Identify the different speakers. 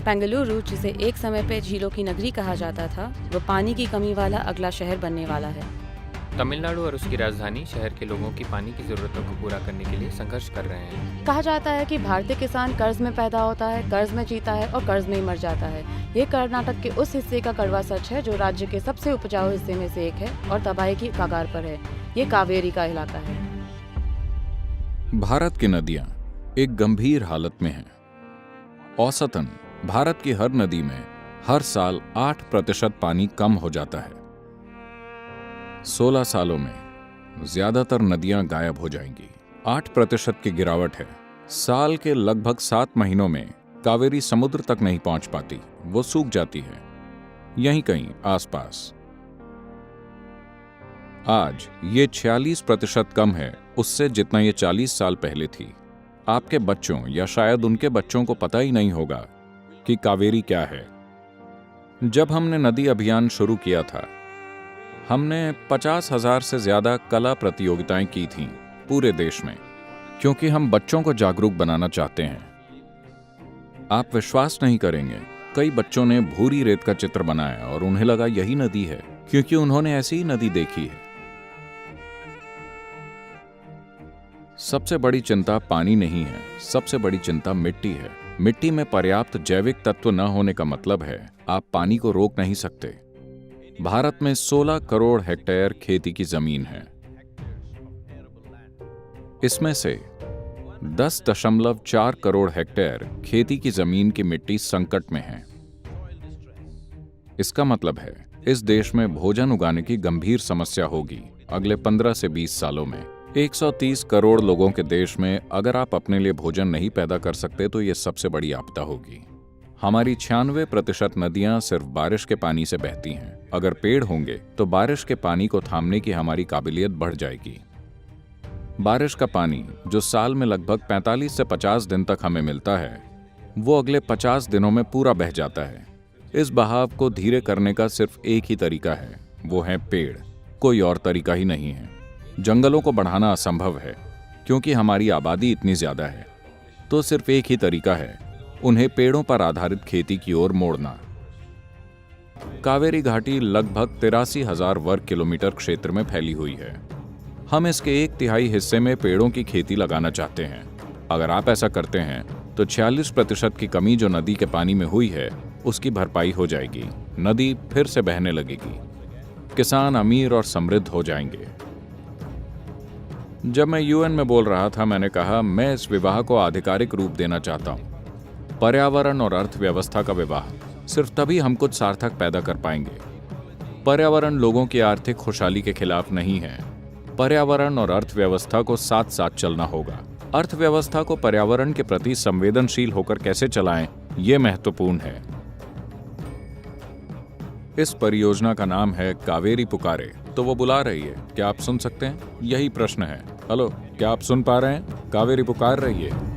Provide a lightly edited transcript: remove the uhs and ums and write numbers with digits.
Speaker 1: बेंगलुरु, जिसे एक समय पे झीलों की नगरी कहा जाता था, वो पानी की कमी वाला अगला शहर बनने वाला है।
Speaker 2: तमिलनाडु और उसकी राजधानी शहर के लोगों की पानी की ज़रूरतों को पूरा करने के लिए संघर्ष कर रहे हैं।
Speaker 1: कहा जाता है कि भारतीय किसान कर्ज में पैदा होता है, कर्ज में जीता है और कर्ज में ही मर जाता है। ये कर्नाटक के उस हिस्से का कड़वा सच है जो राज्य के सबसे उपजाऊ हिस्से में से एक है और तबाही की कगार पर है। ये कावेरी का इलाका है।
Speaker 3: भारत की नदियां एक गंभीर हालत में हैं। औसतन भारत की हर नदी में हर साल 8% पानी कम हो जाता है। 16 सालों में ज्यादातर नदियां गायब हो जाएंगी। 8% की गिरावट है। साल के लगभग 7 महीनों में कावेरी समुद्र तक नहीं पहुंच पाती, वो सूख जाती है यहीं कहीं आसपास। आज ये 46% कम है उससे जितना ये 40 साल पहले थी। आपके बच्चों या शायद उनके बच्चों को पता ही नहीं होगा कि कावेरी क्या है। जब हमने नदी अभियान शुरू किया था, हमने 50,000 से ज्यादा कला प्रतियोगिताएं की थीं पूरे देश में, क्योंकि हम बच्चों को जागरूक बनाना चाहते हैं। आप विश्वास नहीं करेंगे, कई बच्चों ने भूरी रेत का चित्र बनाया और उन्हें लगा यही नदी है, क्योंकि उन्होंने ऐसी ही नदी देखी है। सबसे बड़ी चिंता पानी नहीं है, सबसे बड़ी चिंता मिट्टी है। मिट्टी में पर्याप्त जैविक तत्व न होने का मतलब है आप पानी को रोक नहीं सकते। भारत में 16 करोड़ हेक्टेयर खेती की जमीन है। इसमें से 10.4 करोड़ हेक्टेयर खेती की जमीन की मिट्टी संकट में है। इसका मतलब है इस देश में भोजन उगाने की गंभीर समस्या होगी अगले 15 से 20 सालों में। 130 करोड़ लोगों के देश में अगर आप अपने लिए भोजन नहीं पैदा कर सकते तो यह सबसे बड़ी आपदा होगी। हमारी 96% नदियां सिर्फ बारिश के पानी से बहती हैं। अगर पेड़ होंगे तो बारिश के पानी को थामने की हमारी काबिलियत बढ़ जाएगी। बारिश का पानी जो साल में लगभग 45 से 50 दिन तक हमें मिलता है, वो अगले 50 दिनों में पूरा बह जाता है। इस बहाव को धीरे करने का सिर्फ एक ही तरीका है, वो है पेड़। कोई और तरीका ही नहीं है। जंगलों को बढ़ाना असंभव है क्योंकि हमारी आबादी इतनी ज्यादा है। तो सिर्फ एक ही तरीका है, उन्हें पेड़ों पर आधारित खेती की ओर मोड़ना। कावेरी घाटी लगभग 83,000 वर्ग किलोमीटर क्षेत्र में फैली हुई है। हम इसके 1/3 हिस्से में पेड़ों की खेती लगाना चाहते हैं। अगर आप ऐसा करते हैं तो 46% की कमी जो नदी के पानी में हुई है उसकी भरपाई हो जाएगी। नदी फिर से बहने लगेगी। किसान अमीर और समृद्ध हो जाएंगे। जब मैं यूएन में बोल रहा था, मैंने कहा मैं इस विवाह को आधिकारिक रूप देना चाहता हूं। पर्यावरण और अर्थव्यवस्था का विवाह। सिर्फ तभी हम कुछ सार्थक पैदा कर पाएंगे। पर्यावरण लोगों की आर्थिक खुशहाली के खिलाफ नहीं है। पर्यावरण और अर्थव्यवस्था को साथ साथ चलना होगा। अर्थव्यवस्था को पर्यावरण के प्रति संवेदनशील होकर कैसे चलाएं, यह महत्वपूर्ण है। इस परियोजना का नाम है कावेरी पुकारे। तो वो बुला रही है, क्या आप सुन सकते हैं? यही प्रश्न है। हेलो, क्या आप सुन पा रहे हैं? कावेरी पुकार रही है।